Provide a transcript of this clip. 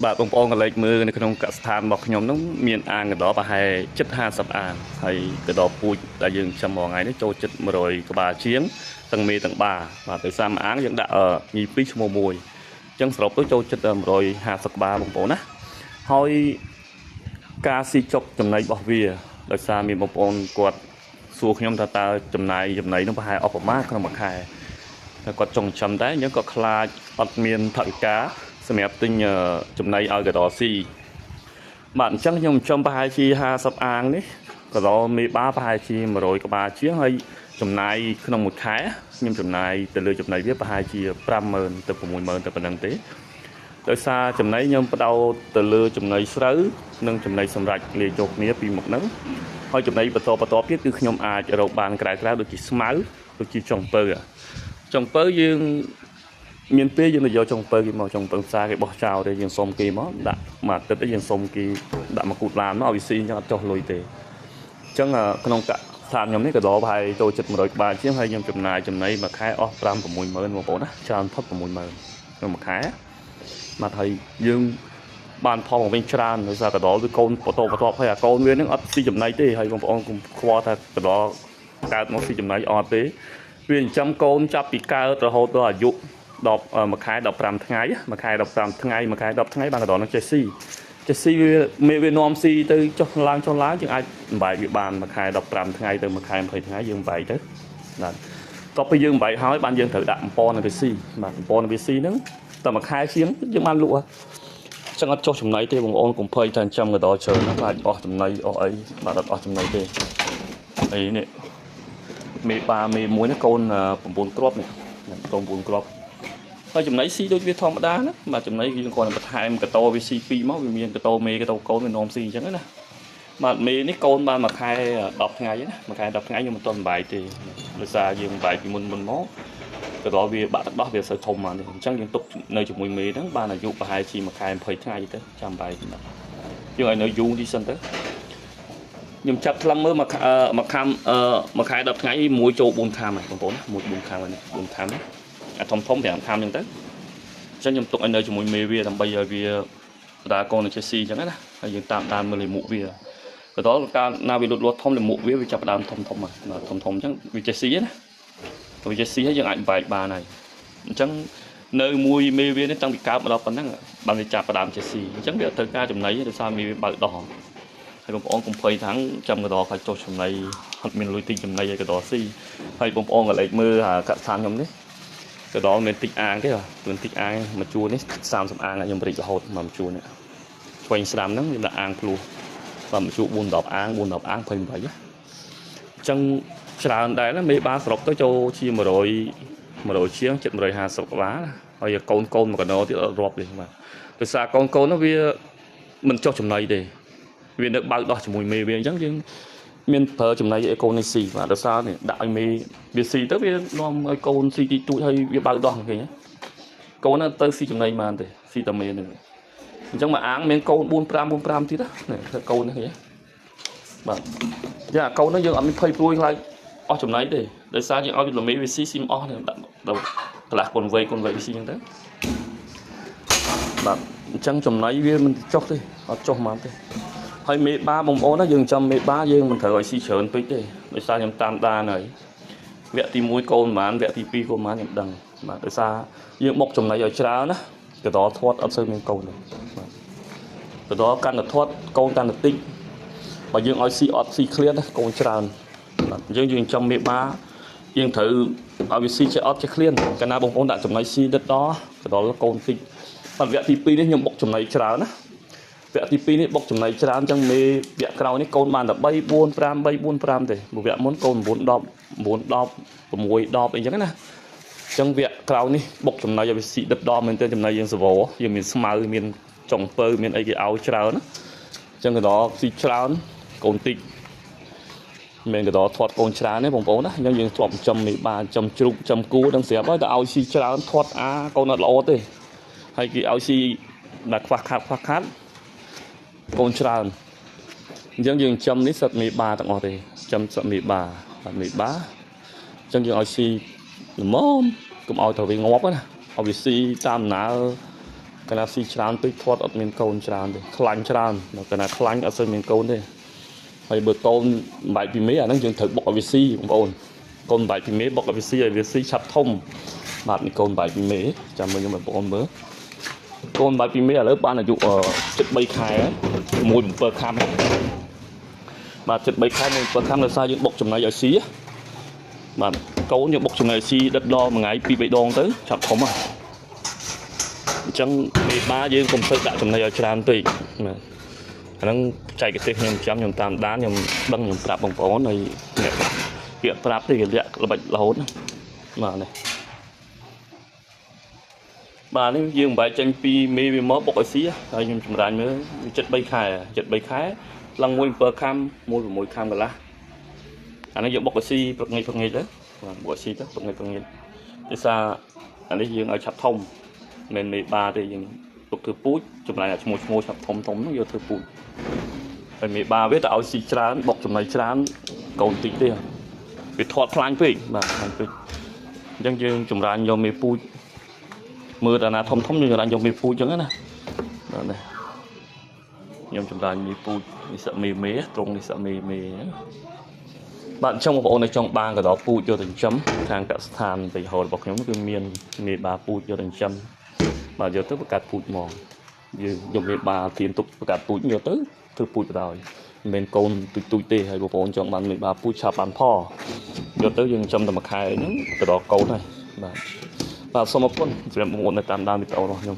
បាទបងប្អូនកលេចមើលនៅក្នុងកសិដ្ឋានរបស់ខ្ញុំនោះមានអាងកដោប្រហែល750អាងហើយកដោពូជដែលយើងចាំមកថ្ងៃនេះចូលចិត្ត100ក្បាលជាងទាំងមេទាំងបាបាទដោយសារមួយអាងយើងដាក់ញី2ឈ្មោះមួយអញ្ចឹងសរុបទៅចូលចិត្ត150ក្បាលបងប្អូនណាហើយការស៊ីចុកចំណីរបស់វាដោយសារមានបងប្អូនគាត់សួរខ្ញុំថាតើចំណៃនោះប្រហែលអស់ប្រមាណក្នុងមួយខែតែគាត់ចង់ចាំដែរអញ្ចឹងគាត់ខ្លាចអត់មានថវិកាសម្រាប់ទិញចំណីឲ្យកដោស៊ីបាទអញ្ចឹងខ្ញុំចំប្រហែលជា50អាងនេះកដោមេបាប្រហែលជា100ក្បាលជាងហើយចំណាយក្នុងមួយខែខ្ញុំចំណាយទៅលើចំណីវាប្រហែលជា50000ទៅ60000ទៅប៉ុណ្្នឹងទេដោយសារចំណីខ្ញុំបដោតទៅលើចំណីស្រូវនិងចំណីសម្រាប់លាយចូលគ្នាពីមុខហ្នឹងហើយចំណីបន្តទៀតគឺខ្ញុំអាចរកបានក្រៅដូចជាស្មៅដូចជាចុងពៅយើងមានពេលយើងទៅយកចុងពៅគេមកចុងពៅផ្សារគេបោះចោលទេយើងសុំគេមកដាក់មួយអាទិត្យទៅយើងសុំគេដាក់មកគូតឡានមកឲ្យវាស៊ីអញ្ចឹងអត់ចុះលុយទេអញ្ចឹងក្នុងកាស្ថានខ្ញុំនេះក៏ដល់ប្រហែលចូលចិត្ត100ក្បាលជាងហើយខ្ញុំចំណាយចំណីមួយខែអស់5-60000បងប្អូនណាច្រើនផុត60000ក្នុងមួយខែបាទហើយយើងបានផលមកវិញច្រើនដោយសារកដោវាកូនបន្តហើយអាកូនវានឹងអត់ស៊ីចំណីទេហើយបងប្អូនកុំខ្វល់ថាកដោកើតមកស៊ីចំណីអត់ទេវាចិញ្ចឹមកូនចាប់ពីកើតរហូតដល់អាយុ10មួយខែ15ថ្ងៃមួយខែ15ថ្ងៃមួយខែ10ថ្ងៃបានកដោនឹងចេះស៊ីវានាំស៊ីទៅចុះឡើងយើងអាចបំបែកវាបានមួយខែ15ថ្ងៃទៅមួយខែ20ថ្ងៃយើងបំបែកទៅបាទតទៅពេលយើងបំបែកហើយបានយើងត្រូវដាក់បំពន់នៅវាស៊ីបាទបំពន់នៅវាស៊ីហ្នឹងតែមួយខែជាងយើងបានលក់ចឹងអត់ចុះចំណៃទេបងប្អូនកុំភ័យថាចាំកដោច្រើនណាស់ខ្លាចអស់ចំណៃអស់អីបាទអត់អស់ចំណៃទេអីនេះមេបាមេមួយនេះកូន9គ្រាប់នេះកូន9គ្រាប់ហើយចំណៃស៊ីដូចវាធម្មតាណាបាទចំណៃយើងគ្រាន់តែបន្ថែមកតោវាស៊ី2មកវាមានកតោមេកតោកូនវានាំស៊ីអញ្ចឹងណាបាទមេនេះកូនបានមួយខែ10ថ្ងៃណាមួយខែ10ថ្ងៃខ្ញុំមិនទាន់បាយទេដោយសារយើងបាយពីមុនមកក៏ដល់វាបាក់ទឹកដោះវាសូវធំមកនេះអញ្ចឹងយើងទុកនៅជាមួយមេហ្នឹងបានអាយុប្រហែលជាមួយខែ20ថ្ងៃទៅចាំបាយបាទយើងឲ្យនៅយូរទីសិនទៅខ្ញុំចាប់ថ្លឹងមើលមួយខែ10ថ្ងៃមួយចូល4ខាំហើយបងប្អូនណាមួយ4ខាំហើយ4ខាំអាធំ5ខាំអញ្ចឹងទៅអញ្ចឹងខ្ញុំទុកឲ្យនៅជាមួយមេវាដើម្បីឲ្យវាបដាកូននៅចេះស៊ីអញ្ចឹងណាហើយយើងតាមមើលលេខមុខវាក៏ដល់កាលណាវាលូតលាស់ធំលេខមុខវាចាប់ដើមធំហើយធំអញ្ចឹងវាចេះស៊ីណាវាចេះស៊ីហើយយើងអាចបែកបានហើយអញ្ចឹងនៅមួយមេវានេះតាំងពីកើតមកដល់ប៉ុណ្ណឹងបានវាចាប់ដើមចេះស៊ីអញ្ចឹងវាត្រូវការចំណីដោយសារមេវាបើកដោះហើយបងប្អូនកុំភ័យថាចាំកដោខ្លាចចុះចំណីអត់មានលុយទិញចំណីឲ្យកដោស៊ីហើយបងប្អូនកលេចមើលកសិដ្ឋានខ្ញុំនេះកដោមានតិចអាងទេមានតិចអាងមួយជួរនេះ30អាងខ្ញុំរិចរហូតមកមួយជួរនេះឆ្វេងស្ដាំហ្នឹងខ្ញុំដាក់អាងភ្លោះបាទមួយជួរ4-10អាង28អាង28អញ្ចឹងច្រើនដែរណាមេបាសរុបទៅចូលជា100ជាង750ក្បាលហើយកូនមកកដោទៀតអត់រាប់ទេបាទដោយសារកូននោះវាមិនចុះចំណៃទេវានៅបើកដោះជាមួយមេវាអញ្ចឹងយើងមានប្រើចំណៃឲ្យកូននេះស៊ីបាទដោយសារនេះដាក់ឲ្យមេវាស៊ីទៅវានាំឲ្យកូនស៊ីទីទូចហើយវាបើកដោះឃើញទេកូនហ្នឹងទៅស៊ីចំណៃបានទេស៊ីតែមេហ្នឹងអញ្ចឹងមួយអាងមានកូន4-5ទៀតណាធ្វើកូននេះឃើញទេបាទយ៉ាកូនហ្នឹងយើងអត់មានភ័យព្រួយខ្លាចអស់ចំណៃទេដោយសារយើងឲ្យវាមេវាស៊ីមិនអស់ទេដាក់កន្លះកូនវ័យវាស៊ីអញ្ចឹងទៅបាទអញ្ចឹងចំណៃវាមិនចុះទេអត់ចុះហ្មងទេហើយមេបាបងប្អូនណាយើងចាំមេបាយើងមិនត្រូវឲ្យស៊ីច្រើនពេកទេដោយសារខ្ញុំតាមដានហើយវគ្គទី1កូនប្រហែលវគ្គទី2កូនប្រហែលខ្ញុំដឹងបាទដោយសារយើងបុកចំណីឲ្យច្រើនណាកដោធាត់អត់សូវមានកូនទេបាទកដោកាន់តែធាត់កូនកាន់តែតិចបើយើងឲ្យស៊ីអត់ស៊ីឃ្លានកូនច្រើនបាទអញ្ចឹងយើងចាំមេបាយើងត្រូវឲ្យវាស៊ីចេះអត់ចេះឃ្លានកាលណាបងប្អូនដាក់ចំណីស៊ីដិតដល់កដោកូនតិចបាទវគ្គទី2នេះខ្ញុំបុកចំណីច្រើនណាវគ្គទី2នេះបុកចំណៃច្រើនអញ្ចឹងមេវគ្គក្រោយនេះកូនបានតែ3 4 5 3 4 5ទេវគ្គមុនកូន9 10 9 10 6 10អីចឹងណាអញ្ចឹងវគ្គក្រោយនេះបុកចំណៃឲ្យវាស៊ីដិតដល់មែនទែនចំណៃយើងសវរយើងមានស្មៅមានចុងពៅមានអីគេឲ្យច្រើនណាអញ្ចឹងកដោស៊ីច្រើនកូនតិចមានកដោធាត់កូនច្រើនទេបងប្អូនណាអញ្ចឹងយើងធ្លាប់ចំមេបាចំជ្រូកចំគូដឹងស្រាប់ហើយតែឲ្យស៊ីច្រើនធាត់កូនអត់ល្អទេហើយគេឲ្យស៊ីដែលខ្វះខាតកូនច្រើនអញ្ចឹងយើងចំនេះសិតមេបាទាំងអស់ទេចំសិតមេបាបាទមេបាអញ្ចឹងយើងឲ្យស៊ីល្មមកុំឲ្យទៅវាងាប់ណាឲ្យវាស៊ីតាមដំណើរ cái là xì tràn tới thoát ở miền cồn tràn đấy khăn tràn cái là khăn ở sân miền cồn đấy hay bữa cồn bài pì mế nó dừng thử bỏ về xì cồn bài pì mế bỏ về xì về xì chặt thông bạn cồn bài pì mế chả mới nhưng mà cồn mới cồn bài pì mế ở lớp ban là dụ chất bay khai á mùi bờ cam mà chất bay khai mùi bờ cam là sao những bọc chùm này ở xí mà cấu những bọc chùm này xí đất đo mà ngày pi bị đòn tới chặt thông à chẳng bị ba dương công sự đã chùm này ở tràn tùy nó chạy cái tiền nhầm chấm nhầm tam đá nhầm băng nhầm tạp bằng phó này hiện tạp thì cái là bệnh là hốt mà này bà nó dương bài tranh pi mê với mớ bọc ở xí rồi nhưng chúng ta mới chất bay khai lăng nguyên per cam môi cam là anh ấy dùng bọc ở xí bậc ngay đấy bọc xí đó bậc ngay thế sao anh ấy dương ở chập thông nên mê ba thì dương tục thứ pút chúng ta là mua chập thông nó vô thứ pút rồi mê ba biết tạo xí trán bọc chúng này trán cầu tí đi bị thoát phanh phi mà dân dương chúng ta vô mê pút mưa đã là thông như là dùng mì phu chứ nè này nhưng chúng ta mì phu sợ mì mế trong thì sợ mì bạn trong một bộ này trong ba cái đó phu cho từng chấm thang cả than thì hồi bọc nhóm cái miền mì ba phu cho từng chấm mà giờ tới cả phu mòn dùng mì ba liên tục cả phu nhiều tới thứ phu rồi mình côn tụi tê hay bộ trong bạn mì ba phu chạp bàn pho giờ tới dừng chấm tầm khai nó cái đó câu này và xong một con chỉ là một người tạm đang bị tàu rồi nhưng